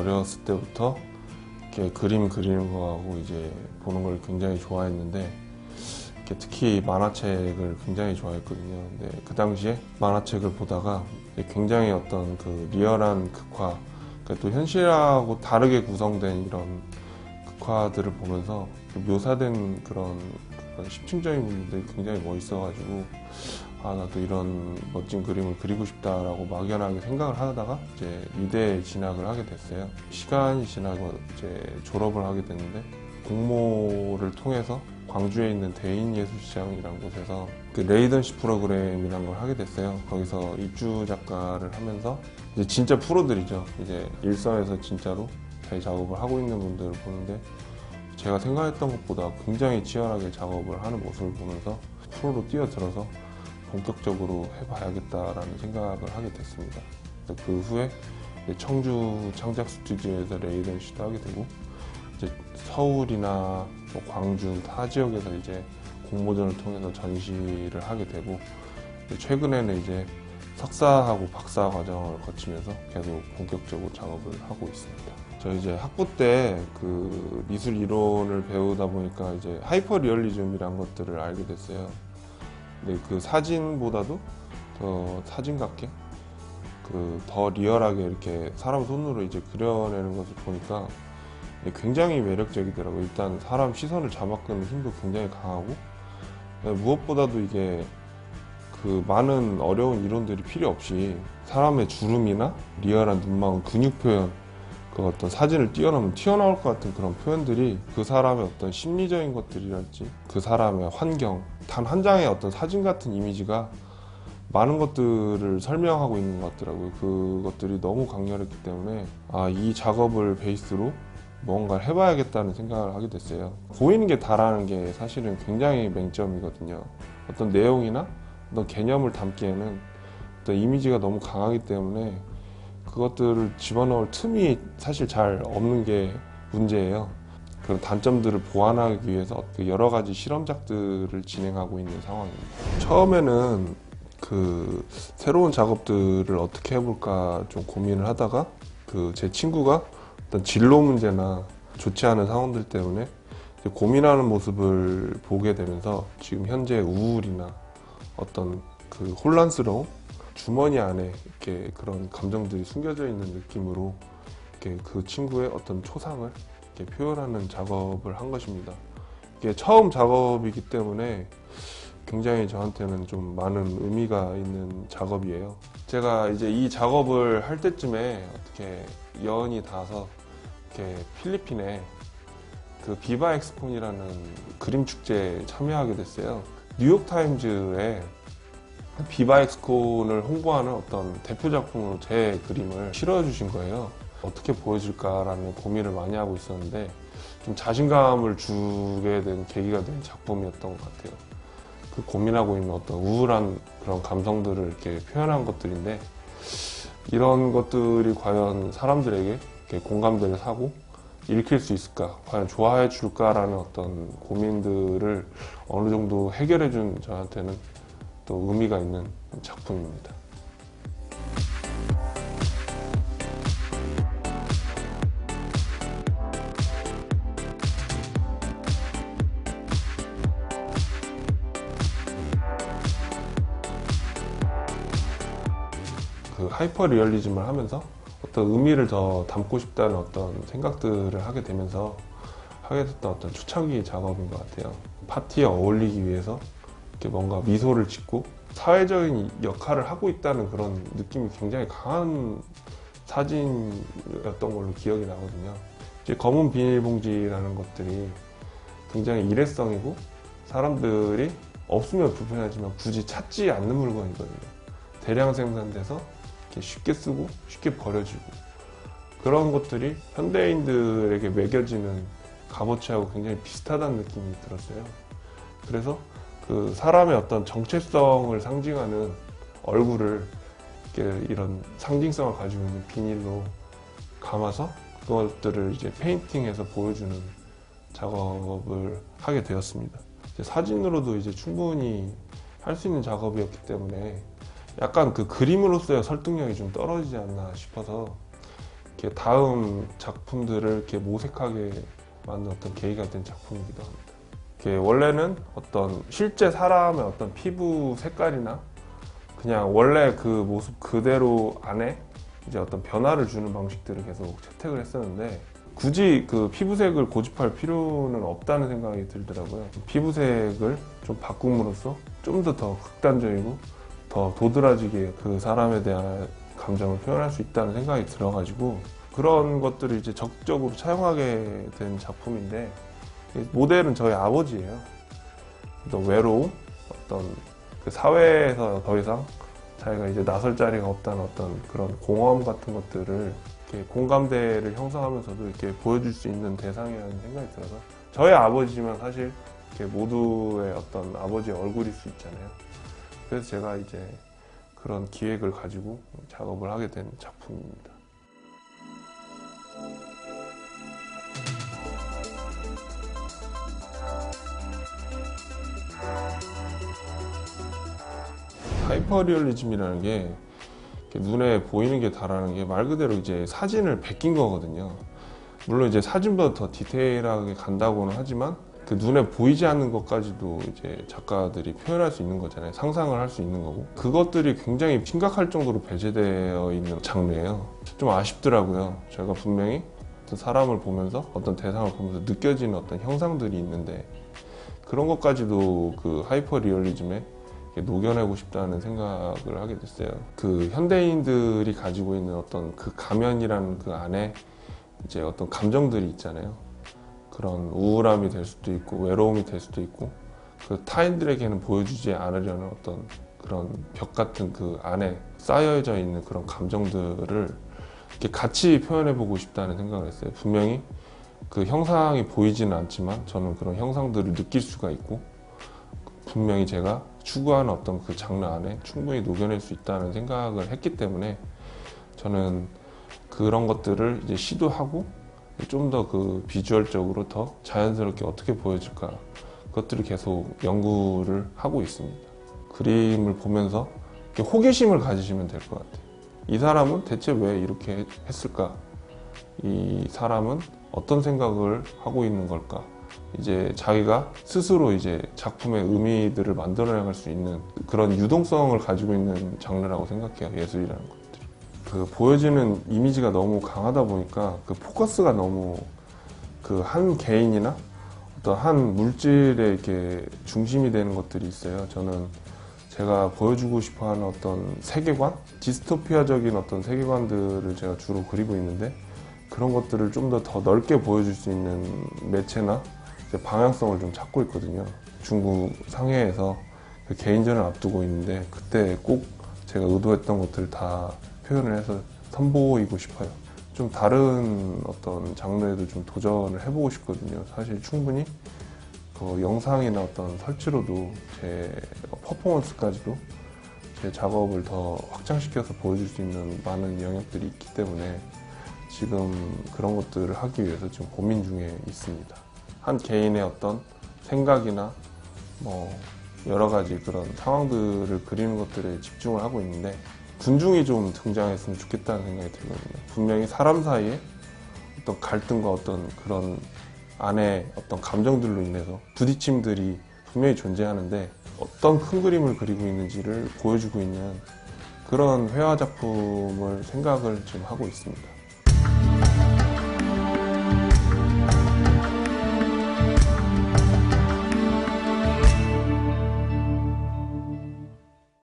어렸을 때부터 이렇게 그림 그리는 거하고 이제 보는 걸 굉장히 좋아했는데, 이렇게 특히 만화책을 굉장히 좋아했거든요. 근데 그 당시에 만화책을 보다가 굉장히 어떤 그 리얼한 극화, 그러니까 또 현실하고 다르게 구성된 이런 극화들을 보면서 묘사된 그런 심층적인 부분들이 굉장히 멋있어가지고, 나도 이런 멋진 그림을 그리고 싶다라고 막연하게 생각을 하다가 이제 미대에 진학을 하게 됐어요. 시간이 지나고 이제 졸업을 하게 됐는데, 공모를 통해서 광주에 있는 대인예술시장이라는 곳에서 그 레이던시 프로그램이라는 걸 하게 됐어요. 거기서 입주 작가를 하면서 이제 진짜 프로들이죠. 이제 일선에서 진짜로 자기 작업을 하고 있는 분들을 보는데, 제가 생각했던 것보다 굉장히 치열하게 작업을 하는 모습을 보면서 프로로 뛰어들어서 본격적으로 해봐야겠다라는 생각을 하게 됐습니다. 그 후에 청주 창작 스튜디오에서 레이던시도 하게 되고, 이제 서울이나 뭐 광주 타 지역에서 이제 공모전을 통해서 전시를 하게 되고, 최근에는 이제 석사하고 박사 과정을 거치면서 계속 본격적으로 작업을 하고 있습니다. 저 이제 학부 때 그 미술 이론을 배우다 보니까 이제 하이퍼 리얼리즘이란 것들을 알게 됐어요. 근데 그 사진보다도 더 사진 같게 그 더 리얼하게 이렇게 사람 손으로 이제 그려내는 것을 보니까 굉장히 매력적이더라고요. 일단 사람 시선을 잡아끄는 힘도 굉장히 강하고, 무엇보다도 이게 그 많은 어려운 이론들이 필요 없이 사람의 주름이나 리얼한 눈망울, 근육 표현, 그 어떤 사진을 띄어놓으면 튀어나올 것 같은 그런 표현들이 그 사람의 어떤 심리적인 것들이랄지, 그 사람의 환경, 단 한 장의 어떤 사진 같은 이미지가 많은 것들을 설명하고 있는 것 같더라고요. 그것들이 너무 강렬했기 때문에 이 작업을 베이스로 뭔가를 해봐야겠다는 생각을 하게 됐어요. 보이는 게 다라는 게 사실은 굉장히 맹점이거든요. 어떤 내용이나 어떤 개념을 담기에는 어떤 이미지가 너무 강하기 때문에 그것들을 집어넣을 틈이 사실 잘 없는 게 문제예요. 그런 단점들을 보완하기 위해서 여러 가지 실험작들을 진행하고 있는 상황입니다. 처음에는 그 새로운 작업들을 어떻게 해볼까 좀 고민을 하다가 제 친구가 어떤 진로 문제나 좋지 않은 상황들 때문에 고민하는 모습을 보게 되면서 지금 현재 우울이나 어떤 그 혼란스러움, 주머니 안에 이렇게 그런 감정들이 숨겨져 있는 느낌으로 이렇게 그 친구의 어떤 초상을 이렇게 표현하는 작업을 한 것입니다. 이게 처음 작업이기 때문에 굉장히 저한테는 좀 많은 의미가 있는 작업이에요. 제가 이제 이 작업을 할 때쯤에 어떻게 여운이 닿아서 이렇게 필리핀에 그 비바 엑스콘이라는 그림 축제에 참여하게 됐어요. 뉴욕타임즈에 비바 엑스콘을 홍보하는 어떤 대표 작품으로 제 그림을 실어주신 거예요. 어떻게 보여줄까라는 고민을 많이 하고 있었는데, 좀 자신감을 주게 된 계기가 된 작품이었던 것 같아요. 그 고민하고 있는 어떤 우울한 그런 감성들을 이렇게 표현한 것들인데, 이런 것들이 과연 사람들에게 이렇게 공감대를 사고 읽힐 수 있을까, 과연 좋아해 줄까라는 어떤 고민들을 어느 정도 해결해 준 저한테는 또 의미가 있는 작품입니다. 그 하이퍼 리얼리즘을 하면서 어떤 의미를 더 담고 싶다는 어떤 생각들을 하게 되면서 하게 됐던 어떤 초창기 작업인 것 같아요. 파티에 어울리기 위해서 이렇게 뭔가 미소를 짓고 사회적인 역할을 하고 있다는 그런 느낌이 굉장히 강한 사진이었던 걸로 기억이 나거든요. 이제 검은 비닐봉지라는 것들이 굉장히 일회성이고 사람들이 없으면 불편하지만 굳이 찾지 않는 물건이거든요. 대량 생산돼서 이렇게 쉽게 쓰고 쉽게 버려지고, 그런 것들이 현대인들에게 매겨지는 값어치하고 굉장히 비슷하다는 느낌이 들었어요. 그래서 그 사람의 어떤 정체성을 상징하는 얼굴을 이렇게 이런 상징성을 가지고 있는 비닐로 감아서 그것들을 이제 페인팅해서 보여주는 작업을 하게 되었습니다. 이제 사진으로도 이제 충분히 할 수 있는 작업이었기 때문에 약간 그 그림으로서의 설득력이 좀 떨어지지 않나 싶어서 이렇게 다음 작품들을 이렇게 모색하게 만든 어떤 계기가 된 작품이기도 합니다. 이렇게 원래는 어떤 실제 사람의 어떤 피부 색깔이나 그냥 원래 그 모습 그대로 안에 이제 어떤 변화를 주는 방식들을 계속 채택을 했었는데 굳이 그 피부색을 고집할 필요는 없다는 생각이 들더라고요. 피부색을 좀 바꿈으로써 좀 더 극단적이고 더 도드라지게 그 사람에 대한 감정을 표현할 수 있다는 생각이 들어가지고 그런 것들을 이제 적극적으로 차용하게 된 작품인데 모델은 저희 아버지예요. 어떤 외로움, 어떤 그 사회에서 더 이상 자기가 이제 나설 자리가 없다는 어떤 그런 공허함 같은 것들을 이렇게 공감대를 형성하면서도 이렇게 보여줄 수 있는 대상이라는 생각이 들어서 저희 아버지지만 사실 이렇게 모두의 어떤 아버지의 얼굴일 수 있잖아요. 그래서 제가 이제 그런 기획을 가지고 작업을 하게 된 작품입니다. 하이퍼리얼리즘이라는 게 눈에 보이는 게 다라는 게 말 그대로 이제 사진을 베낀 거거든요. 물론 이제 사진보다 더 디테일하게 간다고는 하지만 그 눈에 보이지 않는 것까지도 이제 작가들이 표현할 수 있는 거잖아요. 상상을 할 수 있는 거고 그것들이 굉장히 심각할 정도로 배제되어 있는 장르예요. 좀 아쉽더라고요. 제가 분명히 어떤 사람을 보면서 어떤 대상을 보면서 느껴지는 어떤 형상들이 있는데 그런 것까지도 그 하이퍼 리얼리즘에 녹여내고 싶다는 생각을 하게 됐어요. 그 현대인들이 가지고 있는 어떤 그 가면이라는 그 안에 이제 어떤 감정들이 있잖아요. 그런 우울함이 될 수도 있고 외로움이 될 수도 있고 그 타인들에게는 보여주지 않으려는 어떤 그런 벽 같은 그 안에 쌓여져 있는 그런 감정들을 이렇게 같이 표현해 보고 싶다는 생각을 했어요. 분명히 그 형상이 보이지는 않지만 저는 그런 형상들을 느낄 수가 있고 분명히 제가 추구하는 어떤 그 장르 안에 충분히 녹여낼 수 있다는 생각을 했기 때문에 저는 그런 것들을 이제 시도하고 좀 더 그 비주얼적으로 더 자연스럽게 어떻게 보여질까 그것들을 계속 연구를 하고 있습니다. 그림을 보면서 이렇게 호기심을 가지시면 될 것 같아요. 이 사람은 대체 왜 이렇게 했을까? 이 사람은 어떤 생각을 하고 있는 걸까? 이제 자기가 스스로 이제 작품의 의미들을 만들어나갈 수 있는 그런 유동성을 가지고 있는 장르라고 생각해요. 예술이라는 것들이. 그 보여지는 이미지가 너무 강하다 보니까 그 포커스가 너무 그 한 개인이나 어떤 한 물질에 이렇게 중심이 되는 것들이 있어요. 저는 제가 보여주고 싶어 하는 어떤 세계관, 디스토피아적인 어떤 세계관들을 제가 주로 그리고 있는데 그런 것들을 좀 더 넓게 보여줄 수 있는 매체나 방향성을 좀 찾고 있거든요. 중국 상해에서 그 개인전을 앞두고 있는데 그때 꼭 제가 의도했던 것들을 다 표현을 해서 선보이고 싶어요. 좀 다른 어떤 장르에도 좀 도전을 해보고 싶거든요. 사실 충분히 그 영상이나 어떤 설치로도 제 퍼포먼스까지도 제 작업을 더 확장시켜서 보여줄 수 있는 많은 영역들이 있기 때문에 지금 그런 것들을 하기 위해서 지금 고민 중에 있습니다. 한 개인의 어떤 생각이나 뭐 여러 가지 그런 상황들을 그리는 것들에 집중을 하고 있는데 군중이 좀 등장했으면 좋겠다는 생각이 들거든요. 분명히 사람 사이에 어떤 갈등과 어떤 그런 안에 어떤 감정들로 인해서 부딪힘들이 분명히 존재하는데 어떤 큰 그림을 그리고 있는지를 보여주고 있는 그런 회화 작품을 생각을 지금 하고 있습니다.